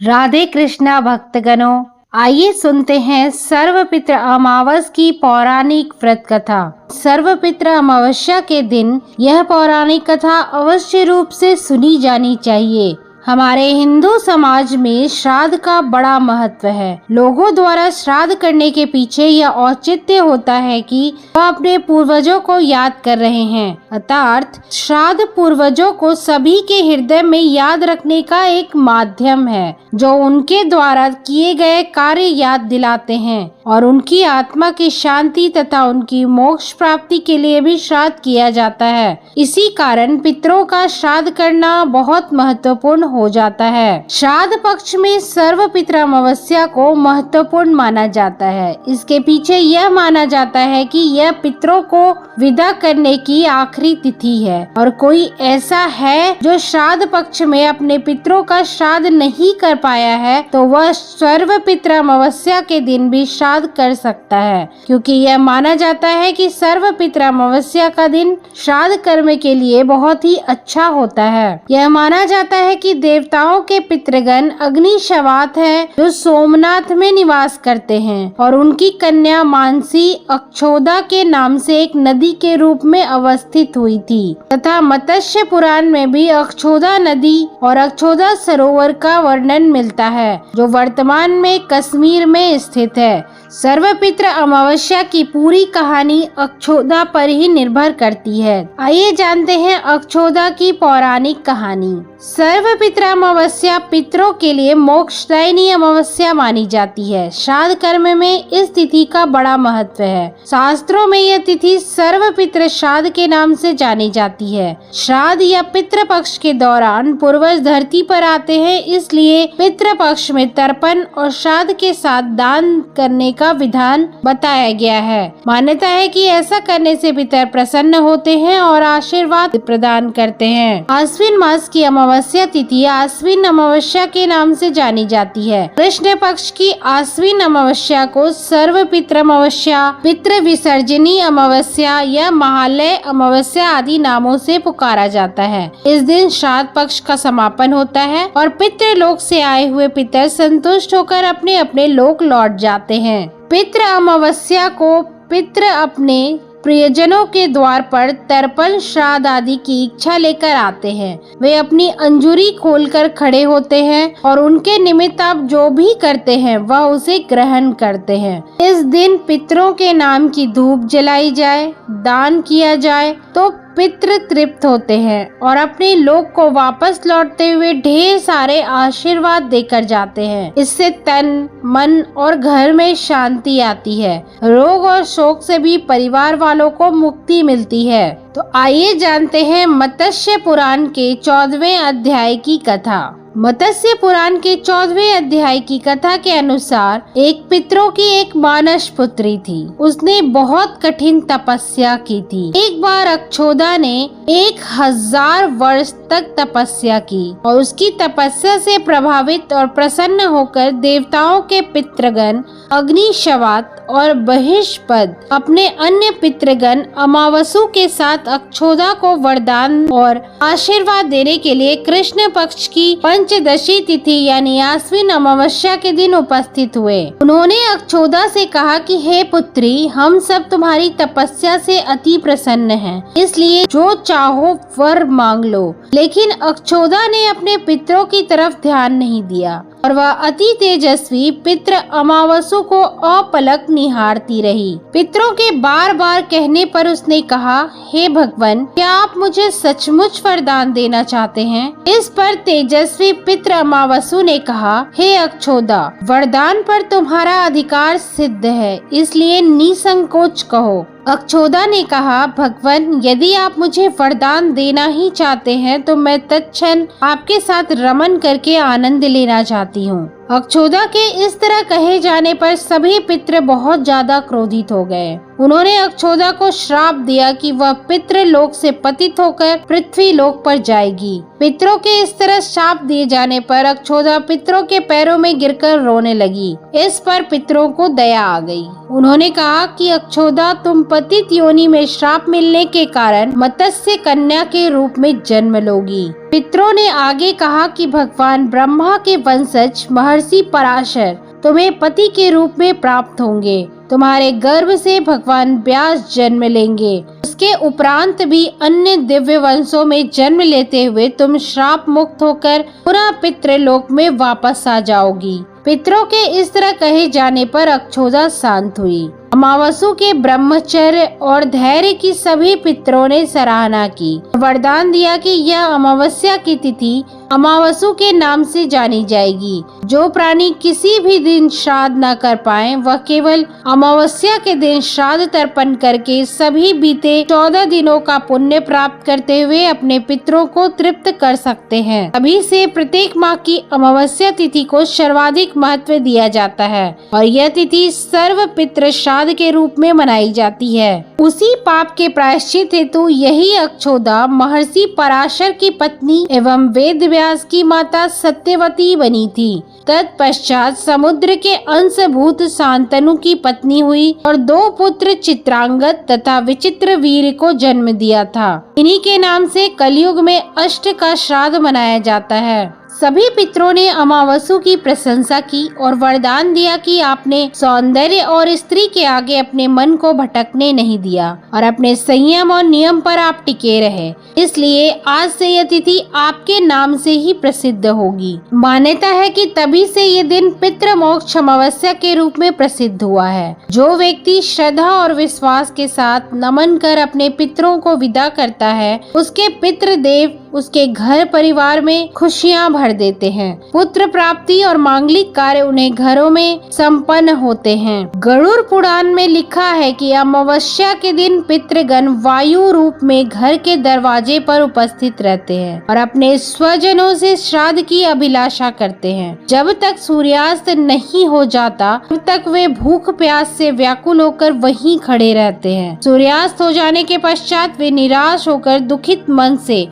राधे कृष्णा भक्तगणों, आइए सुनते हैं सर्वपित्र अमावस की पौराणिक व्रत कथा। सर्वपित्र अमावस्या के दिन यह पौराणिक कथा अवश्य रूप से सुनी जानी चाहिए। हमारे हिंदू समाज में श्राद्ध का बड़ा महत्व है। लोगों द्वारा श्राद्ध करने के पीछे यह औचित्य होता है कि वह अपने पूर्वजों को याद कर रहे हैं। अर्थात श्राद्ध पूर्वजों को सभी के हृदय में याद रखने का एक माध्यम है, जो उनके द्वारा किए गए कार्य याद दिलाते हैं और उनकी आत्मा की शांति तथा उनकी मोक्ष प्राप्ति के लिए भी श्राद्ध किया जाता है। इसी कारण पितरों का श्राद्ध करना बहुत महत्वपूर्ण हो जाता है। श्राद्ध पक्ष में सर्वपित्र अमावस्या को महत्वपूर्ण माना जाता है। इसके पीछे यह माना जाता है कि यह पितरों को विदा करने की आखिरी तिथि है और कोई ऐसा है जो श्राद्ध पक्ष में अपने पितरों का श्राद्ध नहीं कर पाया है तो वह सर्वपित्र अमावस्या के दिन भी श्राद्ध कर सकता है, क्योंकि यह माना जाता है कि सर्वपित्र अमावस्या का दिन श्राद्ध कर्म के लिए बहुत ही अच्छा होता है। यह माना जाता है कि देवताओं के पितृगण अग्निशवात हैं, जो सोमनाथ में निवास करते हैं और उनकी कन्या मानसी अक्षोदा के नाम से एक नदी के रूप में अवस्थित हुई थी तथा मत्स्य पुराण में भी अक्षोदा नदी और अक्षोदा सरोवर का वर्णन मिलता है, जो वर्तमान में कश्मीर में स्थित है। सर्वपित्र अमावस्या की पूरी कहानी अक्षोदा पर ही निर्भर करती है। आइए जानते हैं अक्षोदा की पौराणिक कहानी। सर्वपित्र अमावस्या पितरों के लिए मोक्षदायिनी अमावस्या मानी जाती है। श्राद्ध कर्म में इस तिथि का बड़ा महत्व है। शास्त्रों में यह तिथि सर्वपित्र श्राद्ध के नाम से जानी जाती है। श्राद्ध या पितृ पक्ष के दौरान पूर्वज धरती पर आते हैं, इसलिए पितृ पक्ष में तर्पण और श्राद्ध के साथ दान करने का विधान बताया गया है। मान्यता है कि ऐसा करने से पितर प्रसन्न होते हैं और आशीर्वाद प्रदान करते हैं। आश्विन मास की अमावस्या तिथि आश्विन अमावस्या के नाम से जानी जाती है। कृष्ण पक्ष की आश्विन अमावस्या को सर्वपित्र अमावस्या, पितृ विसर्जनी अमावस्या या महालय अमावस्या आदि नामों से पुकारा जाता है। इस दिन श्राद्ध पक्ष का समापन होता है और पितृलोक से आए हुए पितर संतुष्ट होकर अपने अपने लोक लौट जाते हैं। पितृ अमावस्या को पितृ अपने प्रियजनों के द्वार पर तर्पण श्राद्ध आदि की इच्छा लेकर आते हैं। वे अपनी अंजूरी खोलकर खड़े होते हैं और उनके निमित्त आप जो भी करते हैं वह उसे ग्रहण करते हैं। इस दिन पितरों के नाम की धूप जलाई जाए, दान किया जाए तो पितृ तृप्त होते हैं और अपने लोक को वापस लौटते हुए ढेर सारे आशीर्वाद देकर जाते हैं। इससे तन, मन और घर में शांति आती है। रोग और शोक से भी परिवार वालों को मुक्ति मिलती है। तो आइए जानते हैं मत्स्य पुराण के 14वें अध्याय की कथा। मत्स्य पुराण के 14वें अध्याय की कथा के अनुसार एक पितरों की एक मानस पुत्री थी। उसने बहुत कठिन तपस्या की थी। एक बार अक्षोदा ने 1000 वर्ष तक तपस्या की और उसकी तपस्या से प्रभावित और प्रसन्न होकर देवताओं के पितृगण अग्निशवात और बहिष्पद अपने अन्य पितृगण अमावसु के साथ अक्षोदा को वरदान और आशीर्वाद देने के लिए कृष्ण पक्ष की पंचदशी तिथि यानी आश्विन अमावस्या के दिन उपस्थित हुए। उन्होंने अक्षोदा से कहा कि हे पुत्री, हम सब तुम्हारी तपस्या से अति प्रसन्न हैं, इसलिए जो चाहो वर मांग लो। लेकिन अक्षोदा ने अपने पितरों की तरफ ध्यान नहीं दिया और वह अति तेजस्वी पितृ अमावसु को अपलक निहारती रही। पितरों के बार बार कहने पर उसने कहा, हे भगवान, क्या आप मुझे सचमुच वरदान देना चाहते हैं? इस पर तेजस्वी पितृ अमावसु ने कहा, हे अक्षोदा, वरदान पर तुम्हारा अधिकार सिद्ध है, इसलिए निसंकोच कहो। अक्षोदा ने कहा, भगवान, यदि आप मुझे वरदान देना ही चाहते हैं तो मैं तत्क्षण आपके साथ रमन करके आनंद लेना चाहती हूँ। अक्षोदा के इस तरह कहे जाने पर सभी पितृ बहुत ज्यादा क्रोधित हो गए। उन्होंने अक्षोदा को श्राप दिया कि वह पितृलोक से पतित होकर पृथ्वी लोक पर जाएगी। पितरों के इस तरह श्राप दिए जाने पर अक्षोदा पितरों के पैरों में गिरकर रोने लगी। इस पर पितरों को दया आ गई। उन्होंने कहा कि अक्षोदा, तुम पतित योनि में श्राप मिलने के कारण मत्स्य कन्या के रूप में जन्म लोगी। पितरों ने आगे कहा कि भगवान ब्रह्मा के वंशज महर्षि पराशर तुम्हें पति के रूप में प्राप्त होंगे। तुम्हारे गर्भ से भगवान व्यास जन्म लेंगे। उसके उपरांत भी अन्य दिव्य वंशों में जन्म लेते हुए तुम श्राप मुक्त होकर पुनः पितृलोक में वापस आ जाओगी। पितरों के इस तरह कहे जाने पर अक्षोदा शांत हुई। अमावसु के ब्रह्मचर्य और धैर्य की सभी पितरों ने सराहना की। वरदान दिया कि यह अमावस्या की तिथि अमावसु के नाम से जानी जाएगी। जो प्राणी किसी भी दिन श्राद्ध न कर पाए, वह केवल अमावस्या के दिन श्राद्ध तर्पण करके सभी बीते 14 दिनों का पुण्य प्राप्त करते हुए अपने पितरों को तृप्त कर सकते हैं। अभी से प्रत्येक माह की अमावस्या तिथि को सर्वाधिक महत्व दिया जाता है और यह तिथि सर्व पितृ श्राद्ध के रूप में मनाई जाती है। उसी पाप के प्रायश्चित हेतु यही अक्षोदा महर्षि पराशर की पत्नी एवं वेद व्यास की माता सत्यवती बनी थी। तत्पश्चात समुद्र के अंशभूत शांतनु की पत्नी हुई और 2 पुत्र चित्रांगद तथा विचित्रवीर्य को जन्म दिया था। इन्हीं के नाम से कलयुग में अष्ट का श्राद्ध मनाया जाता है। सभी पितरों ने अमावसु की प्रशंसा की और वरदान दिया कि आपने सौंदर्य और स्त्री के आगे अपने मन को भटकने नहीं दिया और अपने संयम और नियम पर आप टिके रहे। इसलिए आज से यह तिथि आपके नाम से ही प्रसिद्ध होगी। मान्यता है कि तभी से ये दिन पितृ मोक्ष अमावस्या के रूप में प्रसिद्ध हुआ है। जो व्यक्ति श्रद्धा और विश्वास के साथ नमन कर अपने पितरों को विदा करता है, उसके पितृदेव उसके घर परिवार में खुशियां भर देते हैं। पुत्र प्राप्ति और मांगलिक कार्य उन्हें घरों में संपन्न होते हैं। गरुड़ पुराण में लिखा है कि अमावस्या के दिन पितृगण वायु रूप में घर के दरवाजे पर उपस्थित रहते हैं और अपने स्वजनों से श्राद्ध की अभिलाषा करते हैं। जब तक सूर्यास्त नहीं हो जाता तब तक वे भूख प्यास से व्याकुल होकर वहीं खड़े रहते हैं। सूर्यास्त हो जाने के पश्चात वे निराश होकर दुखित मन से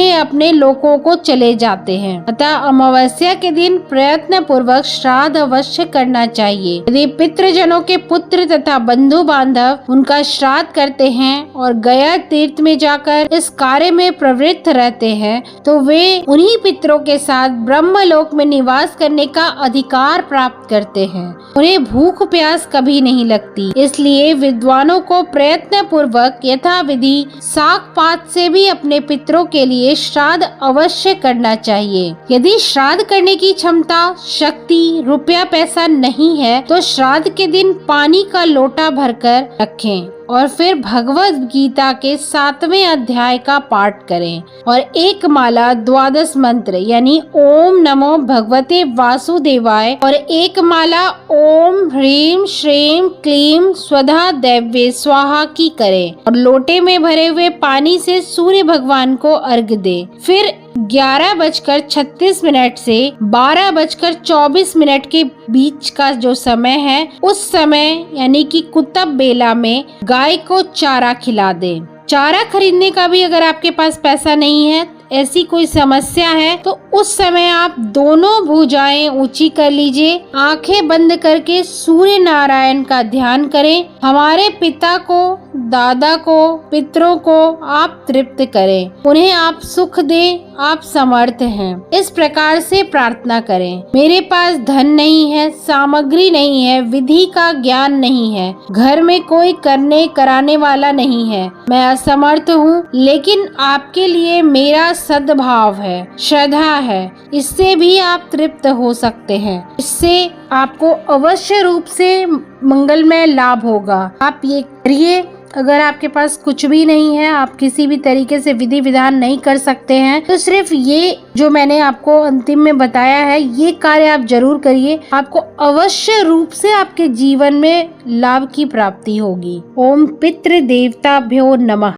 अपने लोकों को चले जाते हैं। अतः अमावस्या के दिन प्रयत्न पूर्वक श्राद्ध अवश्य करना चाहिए। यदि पितृजनों के पुत्र तथा बंधु बांधव उनका श्राद्ध करते हैं और गया तीर्थ में जाकर इस कार्य में प्रवृत्त रहते हैं, तो वे उन्हीं पितरों के साथ ब्रह्मलोक में निवास करने का अधिकार प्राप्त करते हैं। उन्हें भूख प्यास कभी नहीं लगती। इसलिए विद्वानों को प्रयत्न पूर्वक यथाविधि शाक पात से भी अपने पितरों के लिए श्राद्ध अवश्य करना चाहिए। यदि श्राद्ध करने की क्षमता, शक्ति, रुपया पैसा नहीं है तो श्राद्ध के दिन पानी का लोटा भरकर रखें और फिर भगवद गीता के 7वें अध्याय का पाठ करें और एक माला 12 मंत्र यानी ओम नमो भगवते वासुदेवाय और एक माला ओम ह्रीम श्रीम क्लीम स्वधा दैव्ये स्वाहा की करें और लोटे में भरे हुए पानी से सूर्य भगवान को अर्घ्य दे। फिर 11:36 से 12:24 के बीच का जो समय है, उस समय यानी कि कुतब बेला में गाय को चारा खिला दे। चारा खरीदने का भी अगर आपके पास पैसा नहीं है, ऐसी कोई समस्या है, तो उस समय आप दोनों भुजाएं ऊंची कर लीजिए, आंखें बंद करके सूर्य नारायण का ध्यान करें। हमारे पिता को, दादा को, पितरों को आप तृप्त करें, उन्हें आप सुख दें, आप समर्थ हैं। इस प्रकार से प्रार्थना करें। मेरे पास धन नहीं है, सामग्री नहीं है, विधि का ज्ञान नहीं है, घर में कोई करने कराने वाला नहीं है, मैं असमर्थ हूँ, लेकिन आपके लिए मेरा सद्भाव है, श्रद्धा है, इससे भी आप तृप्त हो सकते हैं। इससे आपको अवश्य रूप से मंगलमय लाभ होगा। आप ये करिए। अगर आपके पास कुछ भी नहीं है, आप किसी भी तरीके से विधि विधान नहीं कर सकते हैं, तो सिर्फ ये जो मैंने आपको अंतिम में बताया है, ये कार्य आप जरूर करिए। आपको अवश्य रूप से आपके जीवन में लाभ की प्राप्ति होगी। ओम पितृ देवताभ्यो नमः।